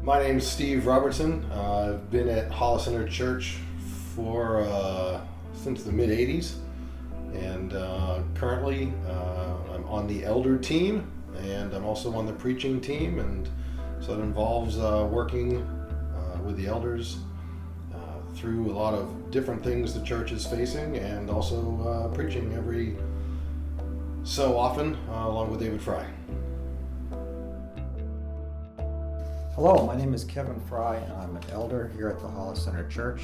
My name's Steve Robertson. I've been at Hollis Center Church for since the mid '80s, and currently I'm on the elder team, and I'm also on the preaching team, and so it involves working with the elders through a lot of different things the church is facing, and also preaching every so often along with David Fry. Hello, my name is Kevin Fry, and I'm an elder here at the Hollis Center Church.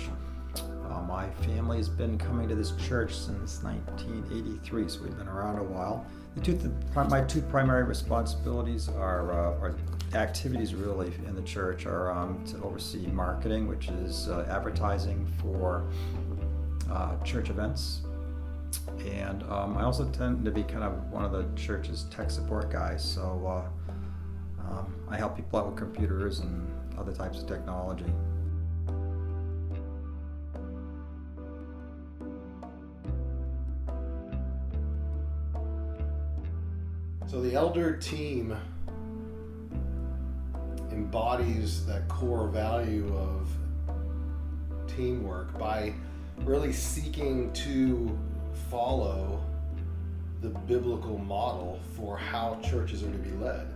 My family has been coming to this church since 1983, so we've been around a while. My two primary responsibilities are activities really in the church are to oversee marketing, which is advertising for church events. And I also tend to be kind of one of the church's tech support guys, so I help people out with computers and other types of technology. So the elder team embodies that core value of teamwork by really seeking to follow the biblical model for how churches are to be led.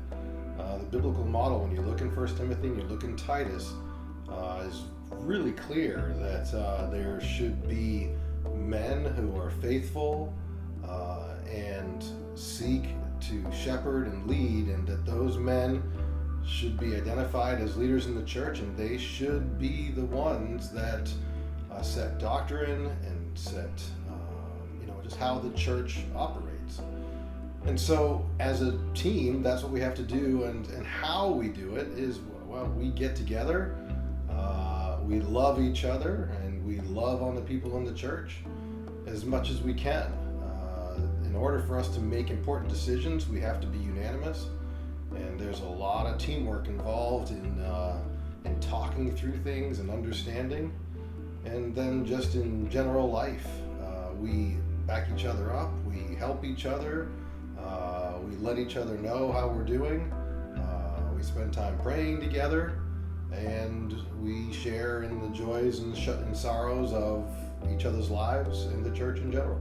The biblical model, when you look in 1 Timothy and you look in Titus, is really clear that there should be men who are faithful and seek to shepherd and lead, and that those men should be identified as leaders in the church, and they should be the ones that set doctrine and set just how the church operates. And so as a team, that's what we have to do, and how we do it is, well, we get together, we love each other, and we love on the people in the church as much as we can. In order for us to make important decisions, we have to be unanimous, and there's a lot of teamwork involved in talking through things and understanding. And then just in general life, we back each other up, we help each other, we let each other know how we're doing, we spend time praying together, and we share in the joys and sorrows of each other's lives and the church in general.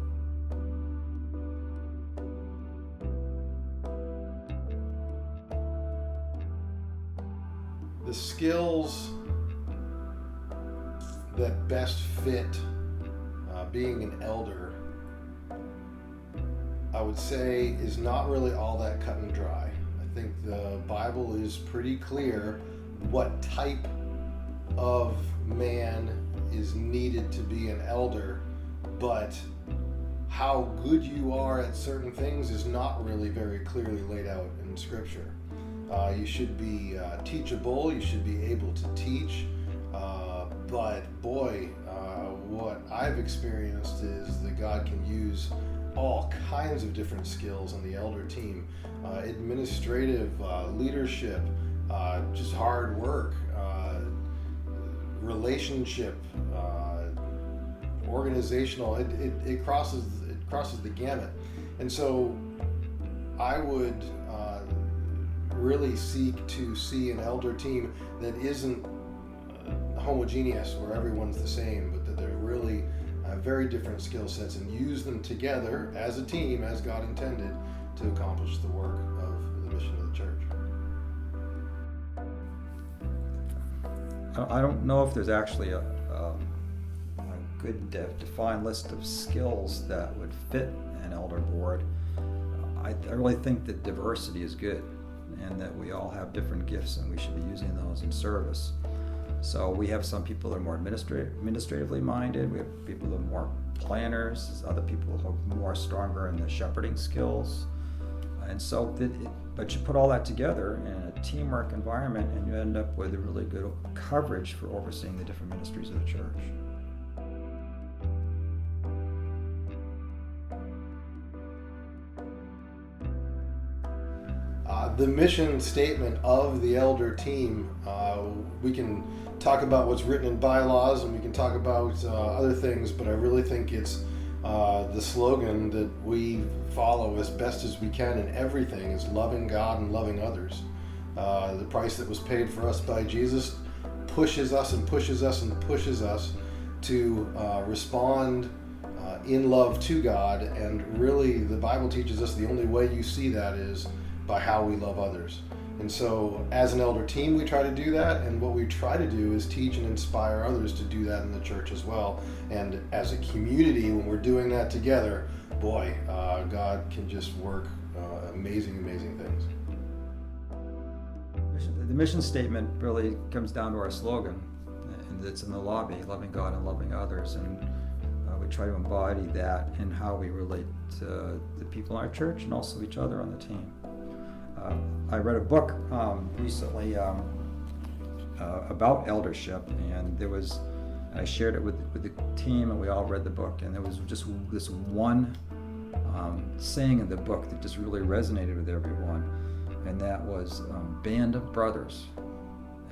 The skills that best fit being an elder, I would say, is not really all that cut and dry. I think the Bible is pretty clear what type of man is needed to be an elder, but how good you are at certain things is not really very clearly laid out in Scripture. You should be teachable, you should be able to teach, but boy, what I've experienced is that God can use all kinds of different skills on the elder team, administrative, leadership, just hard work, relationship, organizational. It crosses the gamut, and so I would really seek to see an elder team that isn't homogeneous, where everyone's the same, but that they're really very different skill sets, and use them together as a team, as God intended, to accomplish the work of the mission of the church. I don't know if there's actually a good defined list of skills that would fit an elder board. I really think that diversity is good, and that we all have different gifts, and we should be using those in service. So we have some people that are more administratively minded, we have people that are more planners, other people who are more stronger in the shepherding skills. And so, but you put all that together in a teamwork environment, and you end up with a really good coverage for overseeing the different ministries of the church. The mission statement of the elder team, we can talk about what's written in bylaws, and we can talk about other things, but I really think it's the slogan that we follow as best as we can in everything is loving God and loving others. The price that was paid for us by Jesus pushes us and pushes us and pushes us to respond in love to God. And really, the Bible teaches us the only way you see that is by how we love others. And so as an elder team, we try to do that. And what we try to do is teach and inspire others to do that in the church as well. And as a community, when we're doing that together, boy, God can just work amazing, amazing things. The mission statement really comes down to our slogan, and it's in the lobby, loving God and loving others. And we try to embody that in how we relate to the people in our church and also each other on the team. I read a book recently about eldership, and I shared it with the team, and we all read the book, and there was just this one saying in the book that just really resonated with everyone, and that was band of brothers.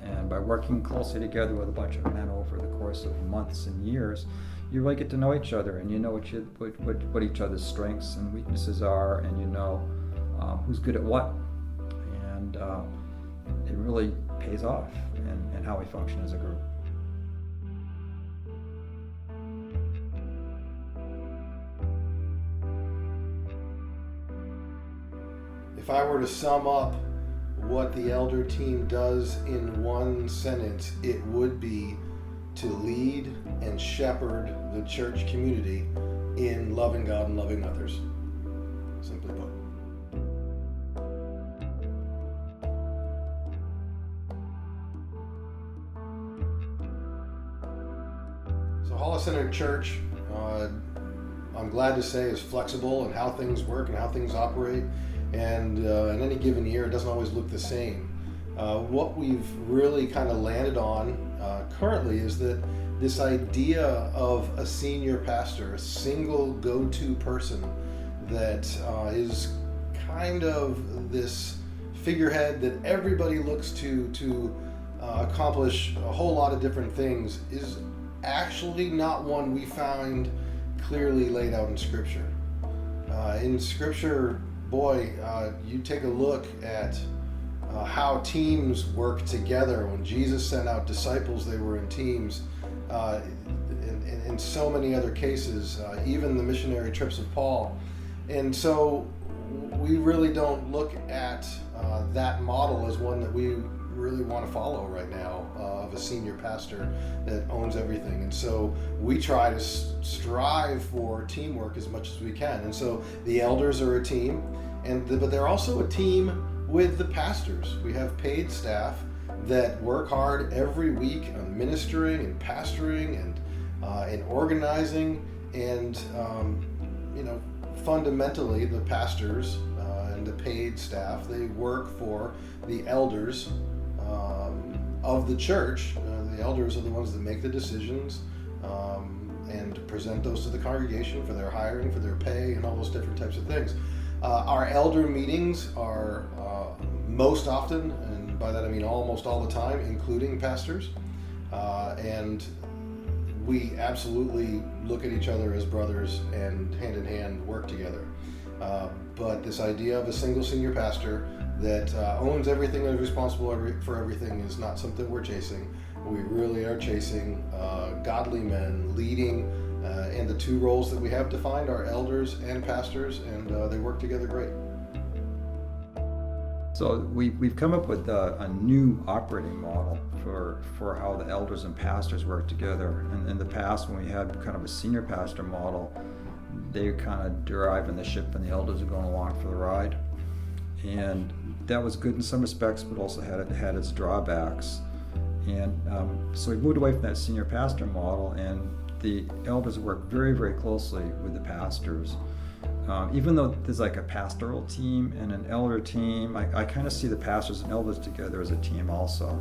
And by working closely together with a bunch of men over the course of months and years, you really get to know each other, and you know what each other's strengths and weaknesses are, and you know who's good at what. And it really pays off in how we function as a group. If I were to sum up what the elder team does in one sentence, it would be to lead and shepherd the church community in loving God and loving others. Simply put. So Hollis Center Church, I'm glad to say, is flexible in how things work and how things operate. And in any given year, it doesn't always look the same. What we've really kind of landed on currently is that this idea of a senior pastor, a single go-to person that is kind of this figurehead that everybody looks to accomplish a whole lot of different things, is actually not one we find clearly laid out in Scripture. In Scripture, boy, you take a look at how teams work together. When Jesus sent out disciples, they were in teams. In so many other cases, even the missionary trips of Paul. And so we really don't look at that model as one that we really want to follow right now, of a senior pastor that owns everything. And so we try to strive for teamwork as much as we can. And so the elders are a team, but they're also a team with the pastors. We have paid staff that work hard every week on ministering and pastoring and organizing. And fundamentally, the pastors and the paid staff, they work for the elders of the church. The elders are the ones that make the decisions and present those to the congregation for their hiring, for their pay, and all those different types of things. Our elder meetings are most often, and by that I mean almost all the time, including pastors. And we absolutely look at each other as brothers and hand in hand work together. But this idea of a single senior pastor that owns everything and is responsible for everything is not something we're chasing. We really are chasing godly men leading, and the two roles that we have defined are elders and pastors, and they work together great. So we've come up with a new operating model for how the elders and pastors work together. And in the past, when we had kind of a senior pastor model, they were kind of driving the ship and the elders are going along for the ride. And that was good in some respects, but also had its drawbacks. And so we moved away from that senior pastor model, and the elders work very, very closely with the pastors. Even though there's like a pastoral team and an elder team, I kind of see the pastors and elders together as a team also.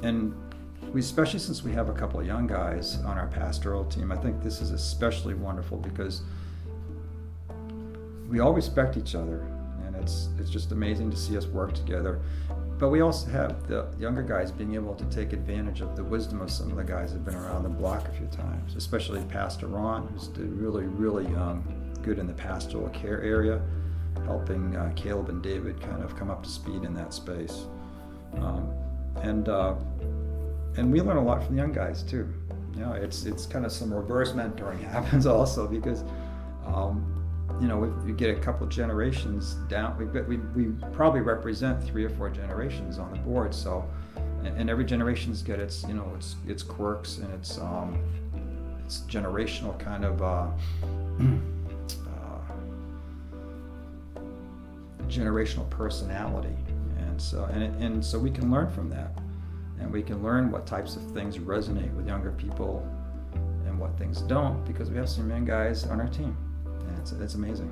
And we, especially since we have a couple of young guys on our pastoral team, I think this is especially wonderful because we all respect each other, and it's just amazing to see us work together. But we also have the younger guys being able to take advantage of the wisdom of some of the guys that have been around the block a few times, especially Pastor Ron, who's really, really good in the pastoral care area. helping Caleb and David kind of come up to speed in that space. And we learn a lot from the young guys too. You know, it's kind of some reverse mentoring happens also because, you know, we get a couple generations down. We probably represent 3 or 4 generations on the board. So, and every generation's got its, you know, its quirks and its generational kind of generational personality, and so we can learn from that, and we can learn what types of things resonate with younger people and what things don't, because we have some young guys on our team, and it's amazing.